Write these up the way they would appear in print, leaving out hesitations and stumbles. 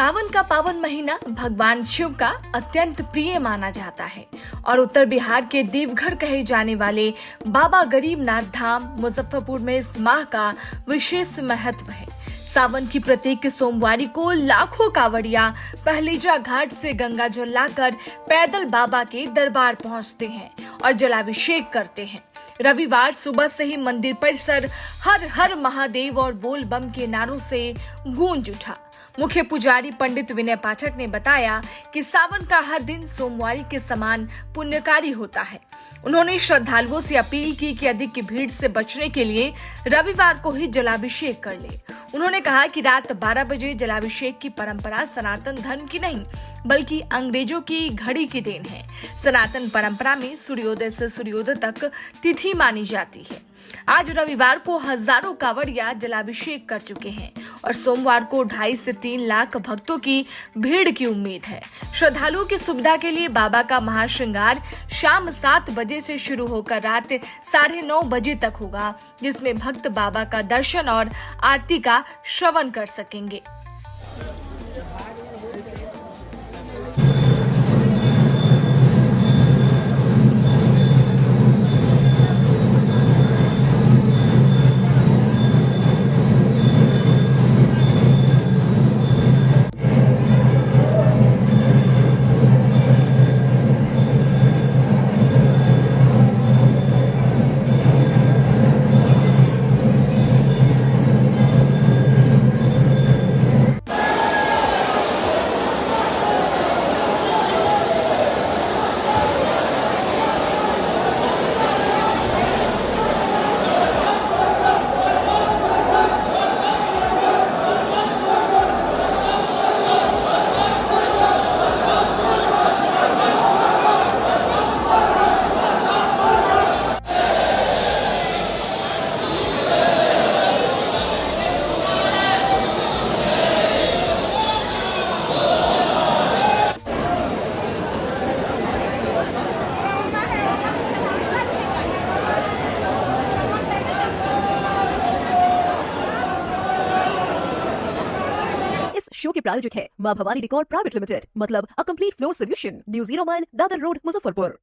सावन का पावन महीना भगवान शिव का अत्यंत प्रिय माना जाता है और उत्तर बिहार के देवघर कहे जाने वाले बाबा गरीबनाथ धाम मुजफ्फरपुर में इस माह का विशेष महत्व है। सावन की प्रत्येक सोमवारी को लाखों कांवड़िया पहलीजा घाट से गंगा जल लाकर पैदल बाबा के दरबार पहुंचते हैं और जलाभिषेक करते हैं। रविवार सुबह से ही मंदिर परिसर हर हर महादेव और बोल बम के नारों से गूंज उठा। मुख्य पुजारी पंडित विनय पाठक ने बताया कि सावन का हर दिन सोमवारी के समान पुण्यकारी होता है। उन्होंने श्रद्धालुओं से अपील की कि अधिक भीड़ से बचने के लिए रविवार को ही जलाभिषेक कर ले। उन्होंने कहा कि रात 12 बजे जलाभिषेक की परंपरा सनातन धर्म की नहीं बल्कि अंग्रेजों की घड़ी की देन है। सनातन परंपरा में सूर्योदय से सूर्योदय तक तिथि मानी जाती है। आज रविवार को हजारों कांवड़िया जलाभिषेक कर चुके हैं और सोमवार को 2.5 से 3 लाख भक्तों की भीड़ की उम्मीद है। श्रद्धालुओं की सुविधा के लिए बाबा का महाश्रृंगार शाम 7 बजे से शुरू होकर रात 9:30 बजे तक होगा, जिसमें भक्त बाबा का दर्शन और आरती का श्रवण कर सकेंगे। शो के प्रायोजक है मां भवानी डेकोर प्राइवेट लिमिटेड, मतलब a complete floor solution, new 0 mile, Dadar road, Muzaffarpur.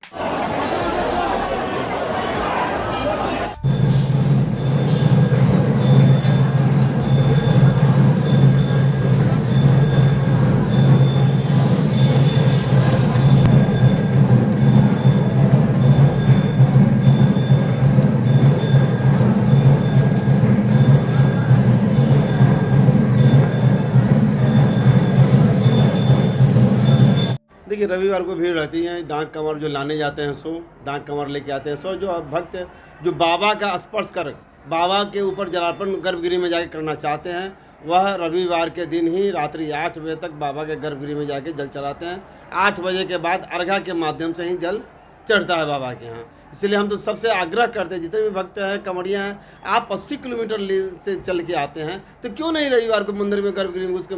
देखिए, रविवार को भीड़ रहती है। डाक कमर जो लाने जाते हैं सो डाक कमर लेके आते हैं, सो जो भक्त जो बाबा का स्पर्श कर बाबा के ऊपर जलार्पण गर्भगृह में जाके करना चाहते हैं, वह रविवार के दिन ही रात्रि 8 बजे तक बाबा के गर्भगृह में जाके जल चढ़ाते हैं। 8 बजे के बाद अर्घा के माध्यम से ही जल चढ़ता है बाबा के यहाँ। इसलिए हम तो सबसे आग्रह करते हैं, जितने भी भक्त हैं, कमरियाँ हैं, आप 80 किलोमीटर से चल के आते हैं तो क्यों नहीं रविवार को मंदिर में गर्भगृह में उसके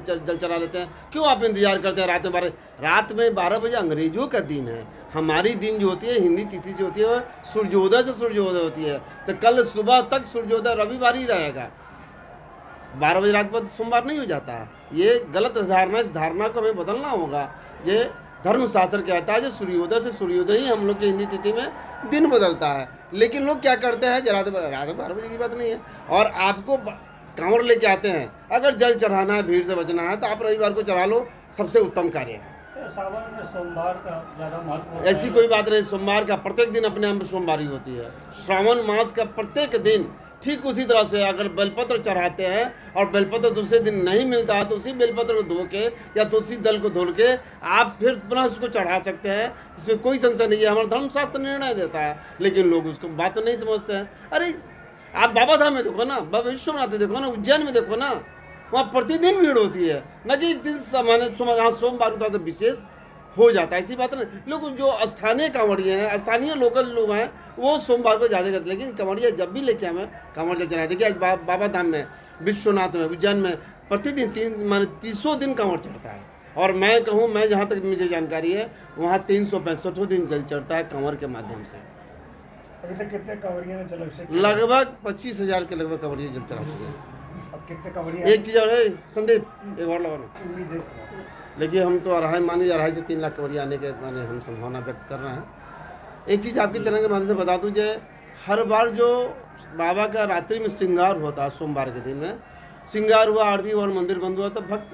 जल चढ़ा लेते हैं? क्यों आप इंतजार करते हैं रात में 12 बजे? अंग्रेजों का दिन है। हमारी दिन जो होती है, हिंदी तिथि जो होती है, वह सूर्योदय से सूर्योदय होती है। तो कल सुबह तक सूर्योदय रविवार ही रहेगा। 12 बजे रात पर सोमवार नहीं हो जाता। ये गलत धारणा, इस धारणा को हमें बदलना होगा। ये धर्मशास्त्र कहता है जो सूर्योदय से सूर्योदय ही हम लोग की हिंदी तिथि में दिन बदलता है। लेकिन लोग क्या करते हैं, रात 12 बजे की बात नहीं है और आपको कांवड़ लेके आते हैं। अगर जल चढ़ाना है, भीड़ से बचना है, तो आप रविवार को चढ़ा लो, सबसे उत्तम कार्य है। सावन में सोमवार का ज़्यादा महत्व है। ऐसी कोई बात नहीं। सोमवार का प्रत्येक दिन अपने आप में सोमवारी होती है। श्रावण मास का प्रत्येक दिन ठीक उसी तरह से अगर बेलपत्र चढ़ाते हैं और बेलपत्र दूसरे दिन नहीं मिलता है तो उसी बेलपत्र को धो के या तुलसी दल को धो के आप फिर पुनः उसको चढ़ा सकते हैं। इसमें कोई संशय नहीं है। हमारा धर्मशास्त्र निर्णय देता है, लेकिन लोग उसको बात नहीं समझते हैं। अरे आप बाबा धाम में देखो ना, बाबा विश्वनाथ में देखो ना, उज्जैन में देखो ना, वहाँ प्रतिदिन भीड़ होती है। न कि एक दिन सोमवार की तरह से विशेष हो जाता है, ऐसी बात नहीं। लोग जो स्थानीय कांवड़िए हैं, स्थानीय लोकल लोग हैं, वो सोमवार को ज़्यादा करते हैं। लेकिन कांवड़िया जब भी लेके हमें कांवड़ जल चढ़ाए, देखिए बाबा धाम में, विश्वनाथ में, उज्जैन में प्रतिदिन 300 दिन कांवड़ चढ़ता है। और मैं कहूँ, मैं जहाँ तक मुझे जानकारी है, वहाँ 365 दिन जल चढ़ता है कांवड़ के माध्यम से। अभी तक कितने कांवड़ियों ने जल अभिषेक? लगभग 25,000 के लगभग कांवड़िए जल चढ़ा चुके हैं। अब कितने कवरिया एक चीज़ और है संदीप, एक और लगाना। उम्मीद है इस बार। लेकिन हम तो अढ़ाई से 3 लाख कवरिया आने के माने हम संभावना व्यक्त कर रहे हैं। एक चीज़ आपके चैनल के माध्यम से बता दूं, जो हर बार जो बाबा का रात्रि में श्रृंगार होता है, सोमवार के दिन में श्रृंगार हुआ, आरती और मंदिर बंद हुआ, तो भक्त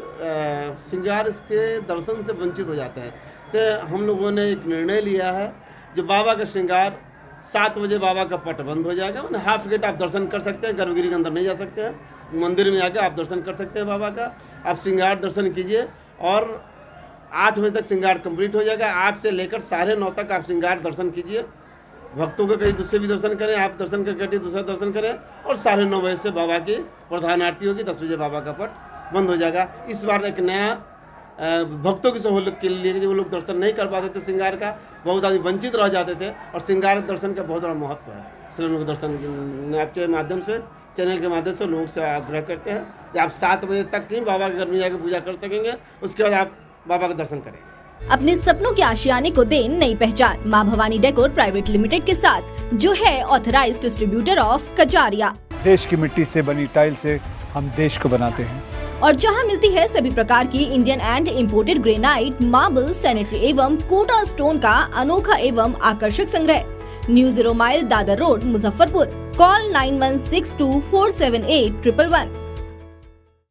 श्रृंगार के दर्शन से वंचित हो जाते हैं। तो हम लोगों ने एक निर्णय लिया है, जो बाबा का श्रृंगार 7 बजे बाबा का पट बंद हो जाएगा, मैंने हाफ गेट आप दर्शन कर सकते हैं, गर्भगृह के अंदर नहीं जा सकते हैं, मंदिर में आके आप दर्शन कर सकते हैं बाबा का। आप श्रृंगार दर्शन कीजिए और 8 बजे तक श्रृंगार कंप्लीट हो जाएगा। 8 से लेकर 9:30 तक आप श्रृंगार दर्शन कीजिए। भक्तों के कहीं दूसरे भी दर्शन करें, आप दर्शन करके दूसरा दर्शन करें, और 9:30 बजे से बाबा की प्रधान आरती होगी, 10 बजे बाबा का पट बंद हो जाएगा। इस बार एक नया भक्तों की सहूलियत के लिए, जो लोग दर्शन नहीं कर पाते थे श्रृंगार का, बहुत आदमी वंचित रह जाते थे, और श्रृंगार दर्शन का बहुत बड़ा महत्व है। इसलिए लोग दर्शन आपके माध्यम से, चैनल के माध्यम से लोग से आग्रह करते हैं कि आप 7 बजे तक ही बाबा के घर में जाकर पूजा कर सकेंगे, उसके बाद आप बाबा का दर्शन करें। अपने सपनों के आशियाने को दे नई पहचान माँ भवानी डेकोर प्राइवेट लिमिटेड के साथ, जो है ऑथराइज्ड डिस्ट्रीब्यूटर ऑफ कजारिया। देश की मिट्टी से बनी टाइल से हम देश को बनाते हैं, और जहां मिलती है सभी प्रकार की Indian and imported granite, marble, sanitary एवं कोटा स्टोन का अनोखा एवं आकर्षक संग्रह। New 0 mile Dadar road, Muzaffarpur. Call 9162478111।